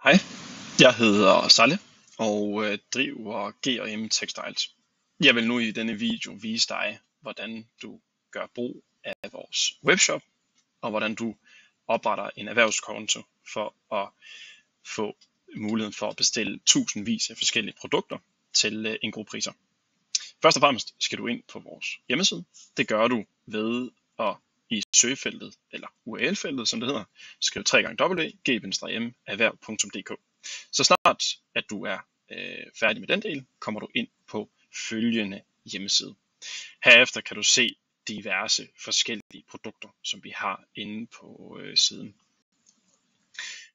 Hej, jeg hedder Salle og driver G&M Textiles. Jeg vil nu i denne video vise dig, hvordan du gør brug af vores webshop, og hvordan du opretter en erhvervskonto for at få muligheden for at bestille tusindvis af forskellige produkter til en god priser. Først og fremmest skal du ind på vores hjemmeside. Det gør du ved at i søgefeltet, eller URL-feltet, som det hedder, skriv 3w-g-m-erhverv.dk. Så snart at du er færdig med den del, kommer du ind på følgende hjemmeside. Herefter kan du se diverse forskellige produkter, som vi har inde på siden.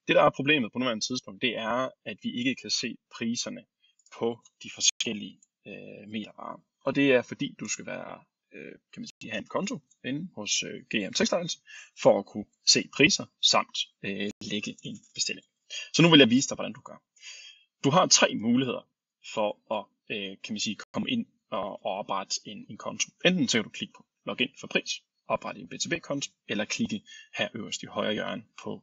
Det, der er problemet på nuværende tidspunkt, det er, at vi ikke kan se priserne på de forskellige metervarer. Og det er fordi, du skal være have en konto inde hos G&M Textiles for at kunne se priser samt lægge en bestilling. Så nu vil jeg vise dig, hvordan du gør. Du har 3 muligheder for at komme ind og oprette en konto. Enten så kan du klikke på login for pris, oprette en BTB-konto, eller klikke her øverst i højre hjørne på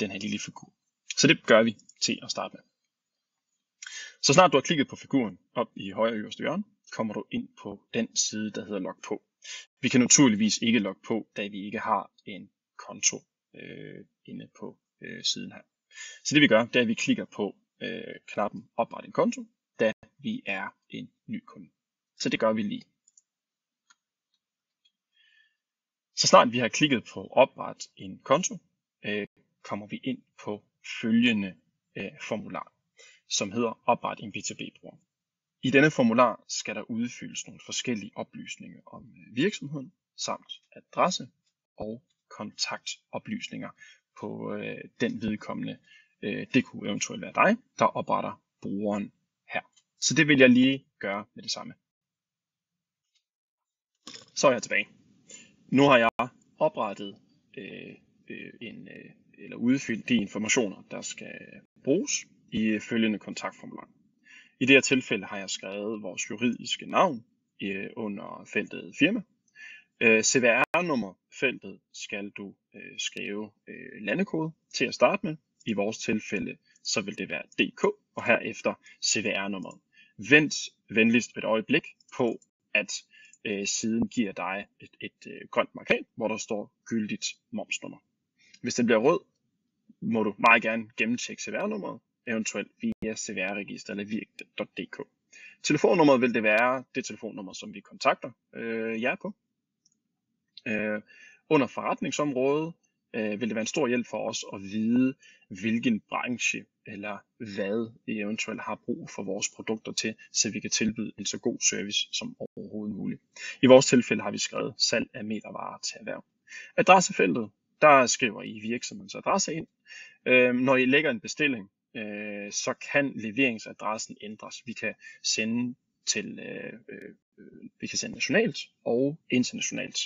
den her lille figur. Så det gør vi til at starte med. Så snart du har klikket på figuren op i højre øverste hjørne, kommer du ind på den side, der hedder log på. Vi kan naturligvis ikke logge på, da vi ikke har en konto inde på siden her. Så det vi gør, det er, at vi klikker på knappen opret en konto, da vi er en ny kunde. Så det gør vi lige. Så snart vi har klikket på opret en konto, kommer vi ind på følgende formular, som hedder opret en BTB-bruger. I denne formular skal der udfyldes nogle forskellige oplysninger om virksomheden, samt adresse og kontaktoplysninger på den vedkommende. Det kunne eventuelt være dig, der opretter brugeren her. Så det vil jeg lige gøre med det samme. Så er jeg tilbage. Nu har jeg oprettet eller udfyldt de informationer, der skal bruges i følgende kontaktformular. I det her tilfælde har jeg skrevet vores juridiske navn under feltet firma. CVR-nummerfeltet skal du skrive landekode til at starte med. I vores tilfælde så vil det være DK, og herefter CVR-nummeret. Vent venligst et øjeblik på, at siden giver dig et grønt markat, hvor der står gyldigt momsnummer. Hvis den bliver rød, må du meget gerne gennemtjekke CVR-nummeret, eventuelt via CVR-register eller virk.dk. Telefonnummeret vil det være det telefonnummer, som vi kontakter jer på. Under forretningsområdet vil det være en stor hjælp for os at vide, hvilken branche eller hvad vi eventuelt har brug for vores produkter til, så vi kan tilbyde en så god service som overhovedet muligt. I vores tilfælde har vi skrevet salg af metervarer til erhverv. Adressefeltet, der skriver I virksomhedens adresse ind. Når I lægger en bestilling, så kan leveringsadressen ændres. Vi kan sende nationalt og internationalt,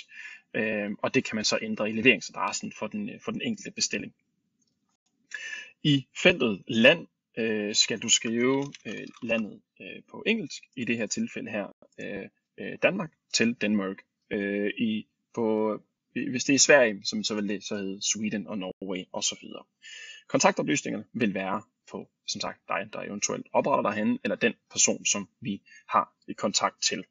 og det kan man så ændre i leveringsadressen for den enkelte bestilling. I feltet land skal du skrive landet på engelsk, i det her tilfælde her Danmark til Denmark. Hvis det er Sverige, så vil det så hedde Sweden og Norway osv. Kontaktoplysningerne vil være på, som sagt, dig, der eventuelt opretter derhenne, eller den person, som vi har i kontakt til.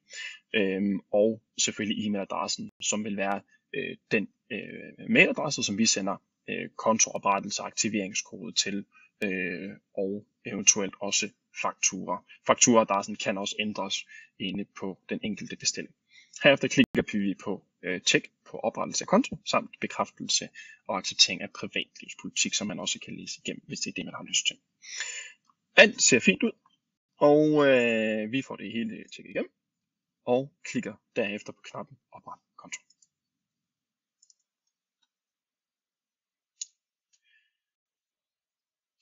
Og selvfølgelig e-mailadressen, som vil være den mailadresse, som vi sender kontooprettelse og aktiveringskode til, og eventuelt også faktura. Fakturaadressen kan også ændres inde på den enkelte bestilling. Herefter klikker vi på tjek på oprettelse af konto, samt bekræftelse og acceptering af privatlivspolitik, som man også kan læse igennem, hvis det er det, man har lyst til. Alt ser fint ud, og vi får det hele tjekket igennem, og klikker derefter på knappen opret konto.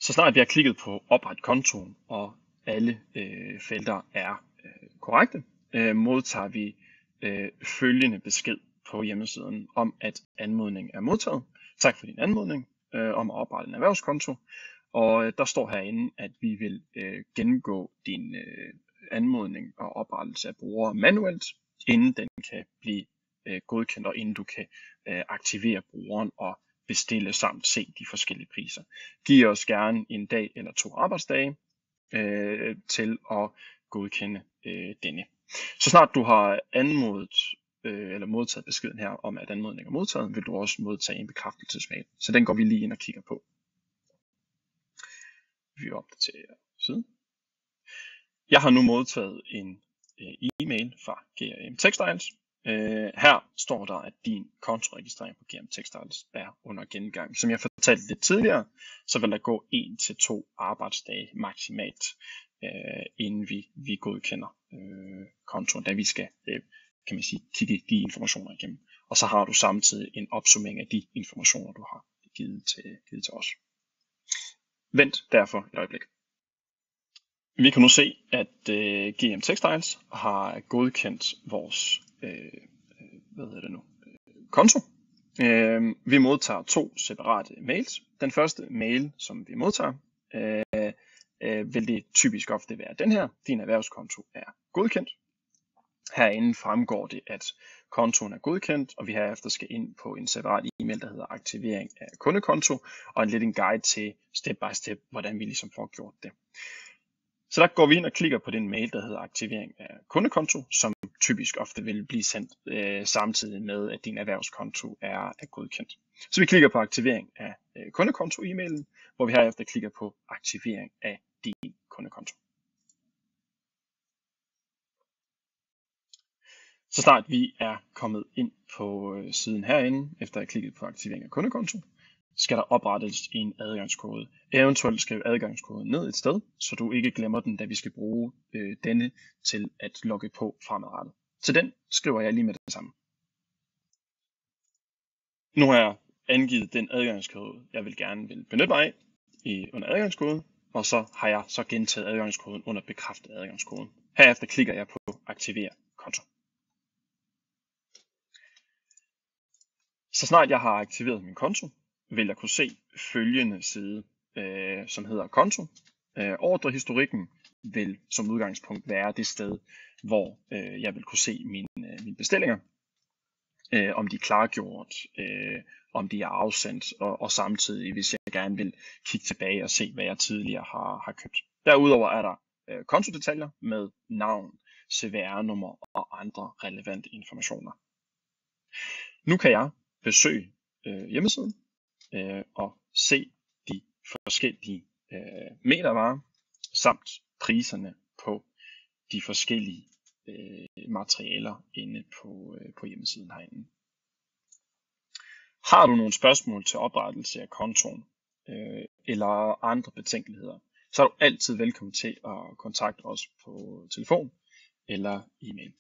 Så snart vi har klikket på opret kontoen, og alle felter er korrekte, modtager vi følgende besked på hjemmesiden om, at anmodningen er modtaget. Tak for din anmodning om at oprette en erhvervskonto. Og der står herinde, at vi vil gennemgå din anmodning og oprettelse af brugere manuelt, inden den kan blive godkendt, og inden du kan aktivere brugeren og bestille samt se de forskellige priser. Giv os gerne en dag eller 2 arbejdsdage til at godkende denne. Så snart du har anmodet eller modtaget beskeden her om, at anmodningen er modtaget, vil du også modtage en bekræftelsesmail. Så den går vi lige ind og kigger på. Vi opdaterer siden. Jeg har nu modtaget en e-mail fra GRM Textiles. Her står der, at din kontoregistrering på GRM Textiles er under gennemgang. Som jeg fortalte lidt tidligere, så vil der gå 1 til 2 arbejdsdage maksimalt, inden vi godkender kontoen, da vi skal kan man sige, kigge de informationer igennem. Og så har du samtidig en opsummering af de informationer, du har givet til os. Vent derfor et øjeblik. Vi kan nu se, at GRM Textiles har godkendt vores konto. Vi modtager 2 separate mails. Den første mail, som vi modtager, vil det typisk ofte være den her. Din erhvervskonto er godkendt. Herinde fremgår det, at kontoen er godkendt, og vi herefter skal ind på en separat e-mail, der hedder aktivering af kundekonto, og en guide til step by step, hvordan vi ligesom får gjort det. Så der går vi ind og klikker på den mail, der hedder aktivering af kundekonto, som typisk ofte vil blive sendt samtidig med, at din erhvervskonto er godkendt. Så vi klikker på aktivering af kundekonto-e-mailen, hvor vi herefter klikker på aktivering af din kundekonto. Så snart vi er kommet ind på siden herinde, efter at have klikket på aktivering af kundekonto, skal der oprettes en adgangskode. Eventuelt skriv adgangskoden ned et sted, så du ikke glemmer den, da vi skal bruge denne til at logge på fremadrettet. Så den skriver jeg lige med det samme. Nu har jeg angivet den adgangskode, jeg gerne vil benytte mig af under adgangskoden, og så har jeg så gentaget adgangskoden under bekræftet adgangskoden. Herefter klikker jeg på aktivere konto. Så snart jeg har aktiveret min konto, vil jeg kunne se følgende side, som hedder konto. Ordrehistorikken vil som udgangspunkt være det sted, hvor jeg vil kunne se mine bestillinger, om de er klargjort, om de er afsendt, og samtidig, hvis jeg gerne vil kigge tilbage og se, hvad jeg tidligere har købt. Derudover er der kontodetaljer med navn, CVR-nummer og andre relevante informationer. Nu kan jeg besøge hjemmesiden og se de forskellige metervarer samt priserne på de forskellige materialer inde på hjemmesiden herinde. Har du nogle spørgsmål til oprettelse af kontoen eller andre betænkeligheder, så er du altid velkommen til at kontakte os på telefon eller e-mail.